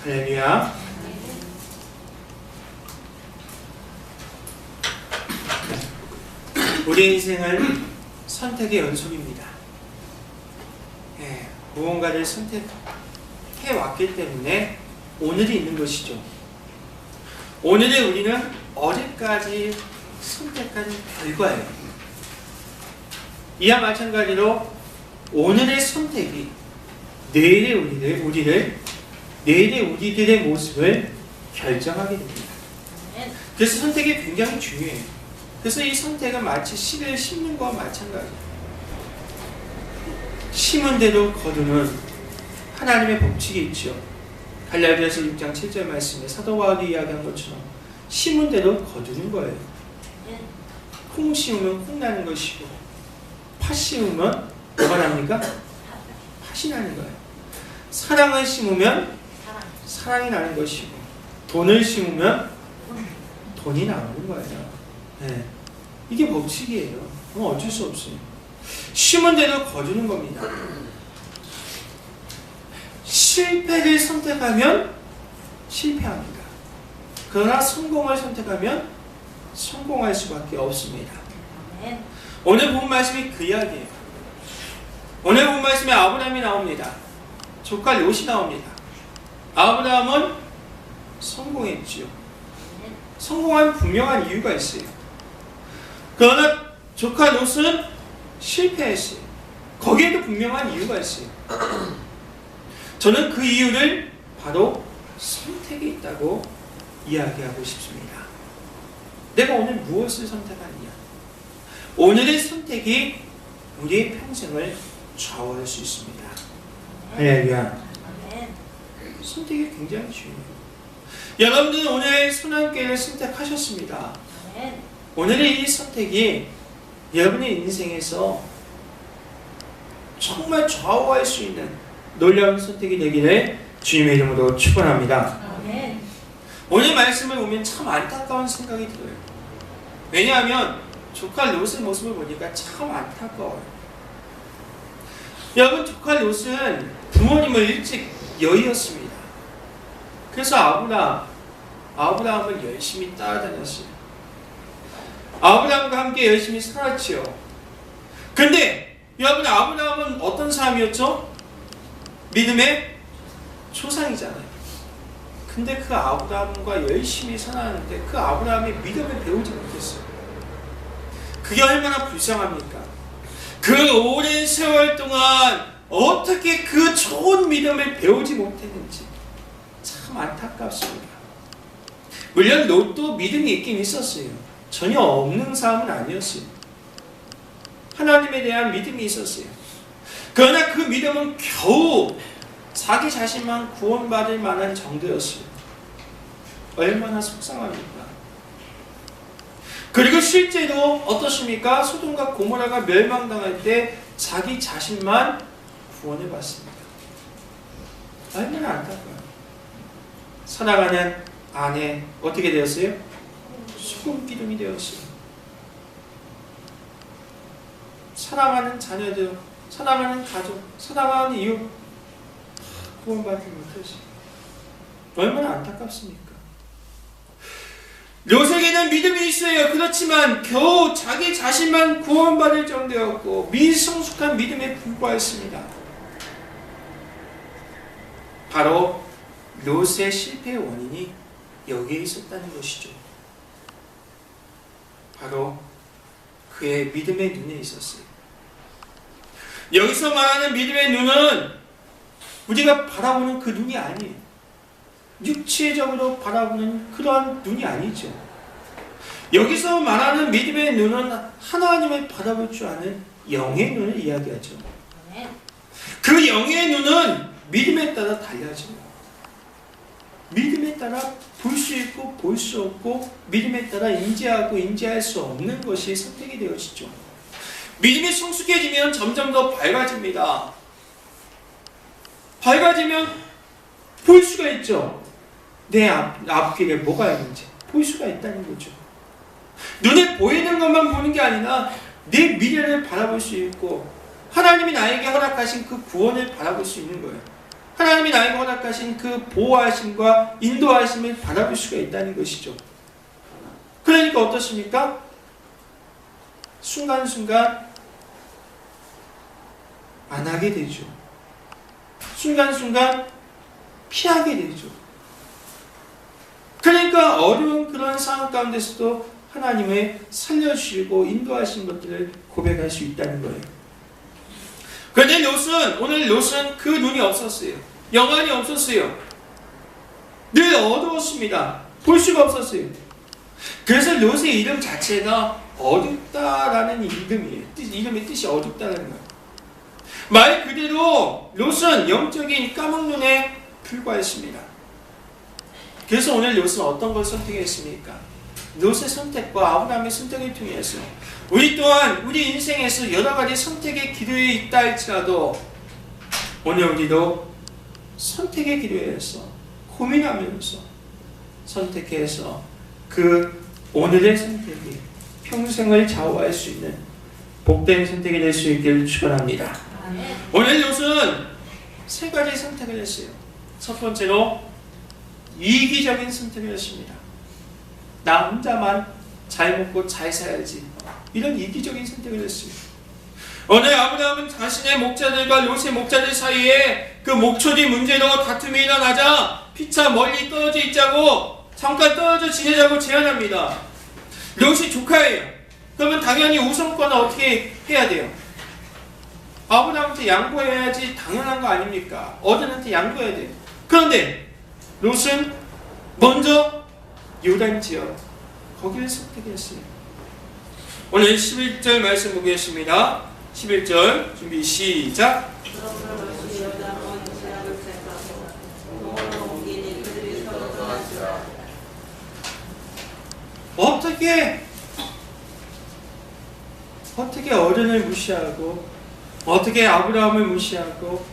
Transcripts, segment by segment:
할렐루야. 우리 인생은 선택의 연속입니다. 무언가를 선택해 왔기 때문에 오늘이 있는 것이죠. 오늘의 우리는 어제까지 선택한 결과예요. 이와 마찬가지로 오늘의 선택이 내일의 우리들의 모습을 결정하게 됩니다. 그래서 선택이 굉장히 중요해요. 그래서 이 선택은 마치 씨를 심는 것과 마찬가지예요. 심은 대로 거두는 하나님의 법칙이 있죠. 갈라디아서 6장 7절 말씀에 사도 바울이 이야기한 것처럼 심은 대로 거두는 거예요. 콩 심으면 콩 나는 것이고 팥 심으면 뭐가 납니까? 팥이 나는 거예요. 사랑을 심으면 사랑이 나는 것이고 돈을 심으면 돈이 나오는 거예요. 이게 법칙이에요. 어쩔 수 없어요. 심은 대로 거두는 겁니다. 실패를 선택하면 실패합니다. 그러나 성공을 선택하면 성공할 수밖에 없습니다. 오늘 본 말씀이 그 이야기예요. 오늘 본 말씀에 아브라함이 나옵니다. 조카 롯이 나옵니다. 아브라함은 성공했지요. 성공한 분명한 이유가 있어요. 그러나 조카 롯은 실패했어요. 거기에도 분명한 이유가 있어요. 저는 그 이유를 바로 선택이 있다고 이야기하고 싶습니다. 내가 오늘 무엇을 선택하느냐? 오늘의 선택이 우리의 평생을 좌우할 수 있습니다. 할렐루야. 선택이 굉장히 중요해요. 여러분들은 오늘 선한교회를 선택하셨습니다. 오늘의 이 선택이 여러분의 인생에서 정말 좌우할 수 있는 놀라운 선택이 되기를 주님의 이름으로 축원합니다. 오늘 말씀을 보면 참 안타까운 생각이 들어요. 왜냐하면 조카 롯의 모습을 보니까 참 안타까워요. 여러분, 조카 롯은 부모님을 일찍 여의었습니다. 그래서 아브라함을 열심히 따라다녔어요. 아브라함과 함께 열심히 살았지요. 근데 여러분, 아브라함은 어떤 사람이었죠? 믿음의 조상이잖아요. 근데 그 아브라함과 열심히 살았는데 그 아브라함이 믿음을 배우지 못했어요. 그게 얼마나 불쌍합니까? 그 오랜 세월 동안 어떻게 그 좋은 믿음을 배우지 못했는지 참 안타깝습니다. 물론 롯도 믿음이 있긴 있었어요. 전혀 없는 사람은 아니었어요. 하나님에 대한 믿음이 있었어요. 그러나 그 믿음은 겨우 자기 자신만 구원받을 만한 정도였어요. 얼마나 속상합니까? 그리고 실제로 어떻습니까? 소돔과 고모라가 멸망당할 때 자기 자신만 구원을 받습니다. 얼마나 안타까워요. 사랑하는 아내 어떻게 되었어요? 소금 기둥이 되었어요. 사랑하는 자녀들, 사랑하는 가족, 사랑하는 이웃 구원받지 못했어요. 얼마나 안타깝습니까? 롯에게는 믿음이 있어요. 그렇지만 겨우 자기 자신만 구원받을 정도였고 미성숙한 믿음에 불과했습니다. 바로 롯의 실패의 원인이 여기에 있었다는 것이죠. 바로 그의 믿음의 눈에 있었어요. 여기서 말하는 믿음의 눈은 우리가 바라보는 그 눈이 아니에요. 육체적으로 바라보는 그러한 눈이 아니죠. 여기서 말하는 믿음의 눈은 하나님을 바라볼 줄 아는 영의 눈을 이야기하죠. 그 영의 눈은 믿음에 따라 달라집니다. 믿음에 따라 볼 수 있고 볼 수 없고 믿음에 따라 인지하고 인지할 수 없는 것이 선택이 되어지죠. 믿음이 성숙해지면 점점 더 밝아집니다. 밝아지면 볼 수가 있죠. 내 앞길에 뭐가 있는지 볼 수가 있다는 거죠. 눈에 보이는 것만 보는 게 아니라 내 미래를 바라볼 수 있고 하나님이 나에게 허락하신 그 구원을 바라볼 수 있는 거예요. 하나님이 나에게 허락하신 그 보호하심과 인도하심을 바라볼 수가 있다는 것이죠. 그러니까 어떻습니까? 순간순간 안 하게 되죠. 순간순간 피하게 되죠. 그러니까 어려운 그런 상황 가운데서도 하나님의 살려주시고 인도하신 것들을 고백할 수 있다는 거예요. 그런데 오늘 롯은 그 눈이 없었어요. 영안이 없었어요. 늘 어두웠습니다. 볼 수가 없었어요. 그래서 롯의 이름 자체가 어둡다라는 이름이에요. 이름의 뜻이 어둡다는 거예요. 말 그대로 롯은 영적인 까막눈에 불과했습니다. 그래서 오늘 롯은 어떤 걸 선택했습니까? 롯의 선택과 아브라함의 선택을 통해서 우리 또한 우리 인생에서 여러 가지 선택의 기로에 있다 할지라도 오늘 우리도 선택의 기로에서 고민하면서 선택해서 그 오늘의 선택이 평생을 좌우할 수 있는 복된 선택이 될 수 있기를 축원합니다. 오늘 롯은 세 가지 선택을 했어요. 첫 번째로 이기적인 선택을 했습니다. 나 혼자만 잘 먹고 잘 살아야지. 이런 이기적인 선택을 했어요. 오늘 아브라함은 자신의 목자들과 롯의 목자들 사이에 그 목초지 문제로 다툼이 일어나자 피차 멀리 떨어져 있자고 잠깐 떨어져 지내자고 제안합니다. 롯이 조카예요. 그러면 당연히 우선권은 어떻게 해야 돼요? 아브라함한테 양보해야지 당연한 거 아닙니까? 어른한테 양보해야 돼요. 그런데 롯은 먼저 요단 지역 거기를 선택했어요. 오늘 11절 말씀 보겠습니다. 11절 준비 시작. 어떻게 어른을 무시하고 어떻게 아브라함을 무시하고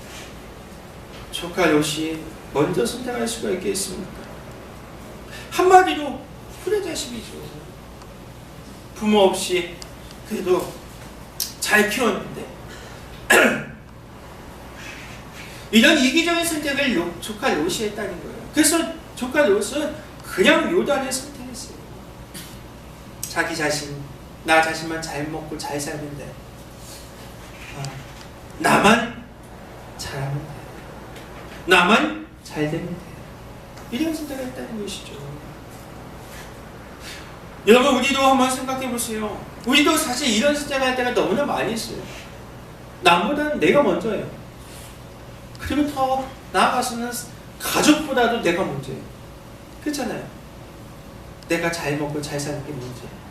조카 롯이 먼저 선택할 수가 있겠습니까? 한마디로 후레자식이죠. 부모 없이 그래도 잘 키웠는데 이런 이기적인 선택을 조카 롯이 했다는 거예요. 그래서 조카 롯은 그냥 요단을 선택했어요. 자기 자신, 나 자신만 잘 먹고 잘 살는데 나만 잘하면 돼. 나만 잘 되면 돼. 이런 선택을 했다는 것이죠. 여러분 우리도 한번 생각해 보세요. 우리도 사실 이런 선택을 할 때가 너무나 많이 있어요. 남보다는 내가 먼저예요. 그리고 더 나아가서는 가족보다도 내가 먼저예요. 그렇잖아요. 내가 잘 먹고 잘 사는 게 문제예요.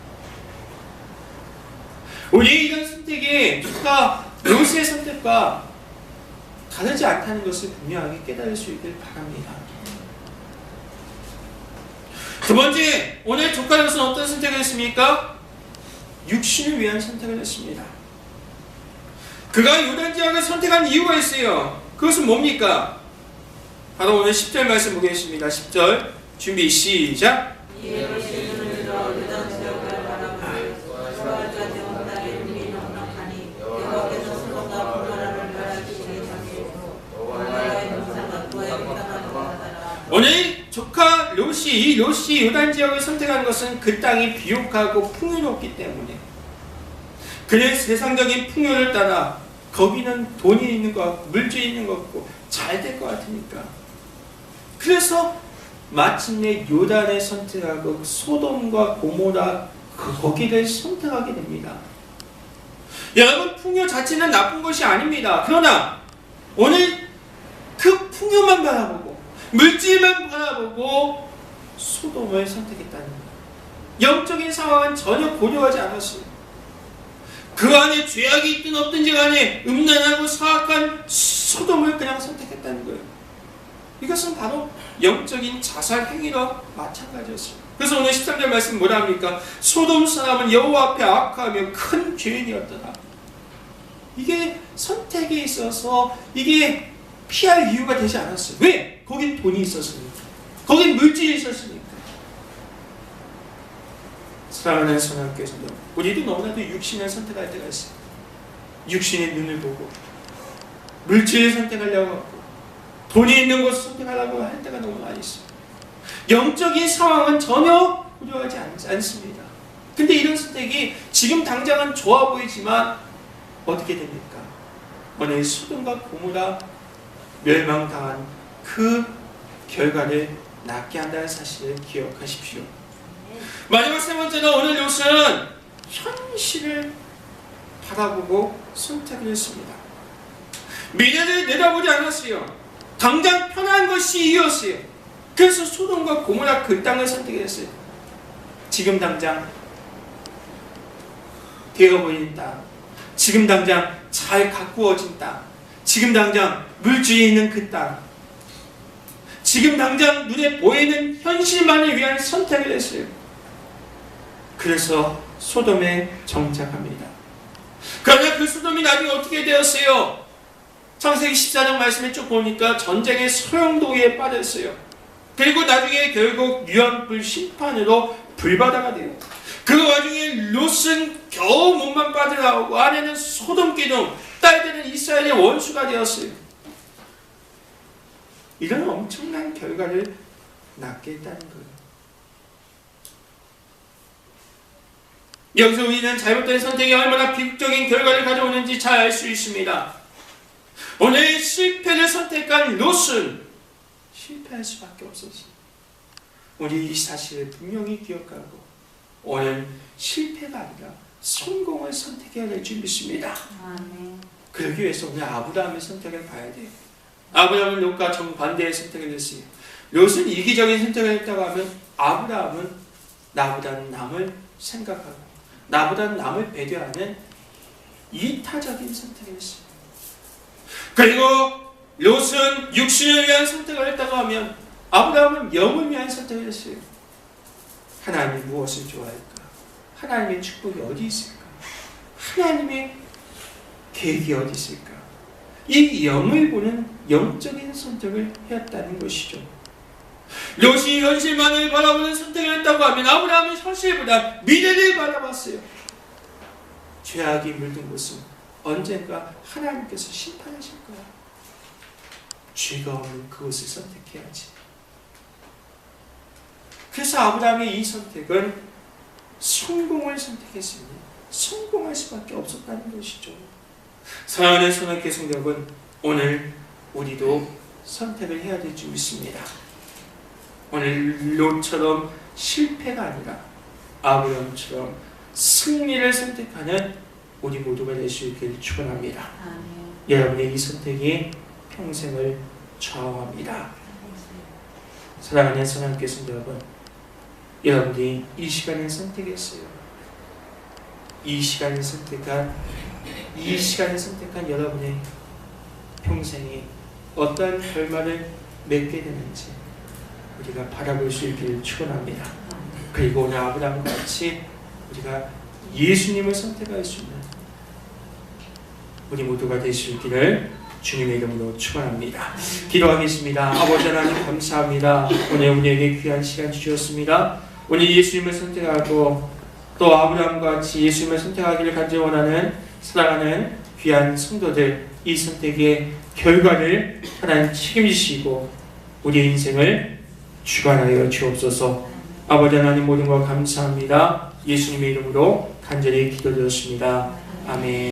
우리 이런 선택이 조카 롯의 선택과 다르지 않다는 것을 분명하게 깨달을 수 있길 바랍니다. 두 번째, 오늘 조카 롯은 어떤 선택을 했습니까? 육신을 위한 선택을 했습니다. 그가 요단 지역을 선택한 이유가 있어요. 그것은 뭡니까? 바로 오늘 10절 말씀 보겠습니다. 10절 준비 시작. 오늘 조카 롯이 요단 지역을 선택한 것은 그 땅이 비옥하고 풍요롭기 때문에 그의 세상적인 풍요를 따라 거기는 돈이 있는 것 같고 물질이 있는 것 같고 잘 될 것 같으니까 그래서 마침내 요단을 선택하고 소돔과 고모라 거기를 선택하게 됩니다. 여러분 풍요 자체는 나쁜 것이 아닙니다. 그러나 오늘 그 풍요만 바라보고 물질만 바라보고 소돔을 선택했다는 거예요. 영적인 상황은 전혀 고려하지 않았어요. 그 안에 죄악이 있든 없든지 간에 음란하고 사악한 소돔을 그냥 선택했다는 거예요. 이것은 바로 영적인 자살 행위와 마찬가지였어요. 그래서 오늘 13절 말씀 뭐라 합니까? 소돔 사람은 여호와 앞에 악하며 큰 죄인이었더라. 이게 선택에 있어서 이게 피할 이유가 되지 않았어요. 왜? 거긴 돈이 있었으니까. 거긴 물질이 있었으니까. 사랑하는 성도님께서도 우리도 너무나도 육신을 선택할 때가 있어요. 육신의 눈을 보고 물질을 선택하려고 하고 돈이 있는 곳을 선택하라고 할 때가 너무 많이 있어요. 영적인 상황은 전혀 고려하지 않습니다. 근데 이런 선택이 지금 당장은 좋아 보이지만 어떻게 됩니까? 오늘 소돔과 고모라 멸망당한 그 결과를 낳게 한다는 사실을 기억하십시오. 마지막 세 번째는 오늘 롯은 현실을 바라보고 선택을 했습니다. 미래를 내다보지 않았어요. 당장 편한 것이 이었어요. 그래서 소돔과 고모라 그 땅을 선택했어요. 지금 당장 되어버린 땅, 지금 당장 잘 가꾸어진 땅, 지금 당장 물줄이 있는 그 땅, 지금 당장 눈에 보이는 현실만을 위한 선택을 했어요. 그래서 소돔에 정착합니다. 그러나 그 소돔이 나중에 어떻게 되었어요? 창세기 14장 말씀에 쭉 보니까 전쟁의 소용돌이에 빠졌어요. 그리고 나중에 결국 유황불 심판으로 불바다가 돼요. 그 와중에 롯은 겨우 몸만 빠져나오고 아내는 소돔 기둥, 딸들은 이스라엘의 원수가 되었어요. 이런 엄청난 결과를 낳게 했다는 거예요. 여기서 우리는 잘못된 선택이 얼마나 비극적인 결과를 가져오는지 잘 알 수 있습니다. 오늘 실패를 선택한 롯은 실패할 수밖에 없었어요. 우리 이 사실을 분명히 기억하고 오늘 실패가 아니라 성공을 선택해야 될 줄 믿습니다. 그러기 위해서 오늘 아브라함의 선택을 봐야 돼요. 아브라함은 롯과 정반대의 선택을 했어요. 롯은 이기적인 선택을 했다고 하면 아브라함은 나보다는 남을 생각하고 나보다는 남을 배려하는 이타적인 선택을 했어요. 그리고 롯은 육신을 위한 선택을 했다고 하면 아브라함은 영을 위한 선택을 했어요. 하나님이 무엇을 좋아할까? 하나님의 축복이 어디 있을까? 하나님의 계획이 어디 있을까? 이 영을 보는 영적인 선택을 했다는 것이죠. 롯이 현실만을 바라보는 선택을 했다고 하면 아브라함은 현실보다 미래를 바라봤어요. 죄악이 물든 곳은 언젠가 하나님께서 심판하실 거야. 죄가 없는 그것을 선택해야지. 그래서 아브라함의 이 선택은 성공을 선택했으니 성공할 수밖에 없었다는 것이죠. 사랑하는 손학규 성격은 오늘 우리도 선택을 해야 될 줄 믿습니다. 오늘 롯처럼 실패가 아니라 아브라함처럼 승리를 선택하는 우리 모두가 될 수 있기를 축원합니다. 여러분의 이 선택이 평생을 좌우합니다. 사랑하는 손학규 성도 여러분, 여러분이 이 시간에 선택했어요. 이 시간에 선택한 여러분의 평생이 어떠한 결말을 맺게 되는지 우리가 바라볼 수 있기를 축원합니다. 그리고 오늘 아브라함 같이 우리가 예수님을 선택할 수 있는 우리 모두가 될 수 있기를 주님의 이름으로 축원합니다. 기도하겠습니다. 아버지 하나님 감사합니다. 오늘 우리에게 귀한 시간 주셨습니다. 오늘 예수님을 선택하고 또 아브라함과 같이 예수님을 선택하기를 간절히 원하는 사랑하는 귀한 성도들, 이 선택의 결과를 하나님 책임지시고 우리의 인생을 주관하여 주옵소서. 아버지 하나님 모든 것 감사합니다. 예수님의 이름으로 간절히 기도드렸습니다. 아멘.